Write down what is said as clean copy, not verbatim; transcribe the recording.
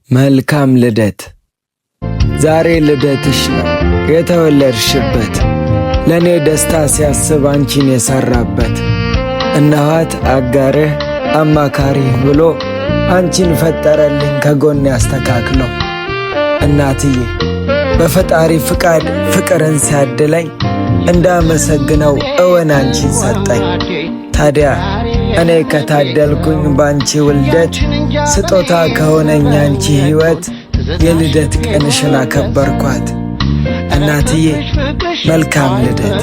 መልካም ልደት። ዛሬ ልደትሽ ነው የተወለድሽበት፣ ለኔ ደስታ ሲያስብ አንቺን የሰራበት። እነኋት አጋርህ አማካሪህ ብሎ አንቺን ፈጠረልኝ ከጎን ያስተካክሎ። እናትዬ በፈጣሪ ፍቃድ ፍቅርን ሲያድለኝ እንዳመሰግነው እወን አንቺን ሰጠኝ። ታዲያ እኔ ከታደልኩኝ ባንቺ ውልደት ስጦታ ከሆነኝ አንቺ ሕይወት የልደት ቀንሽን አከበርኳት። እናትዬ መልካም ልደት።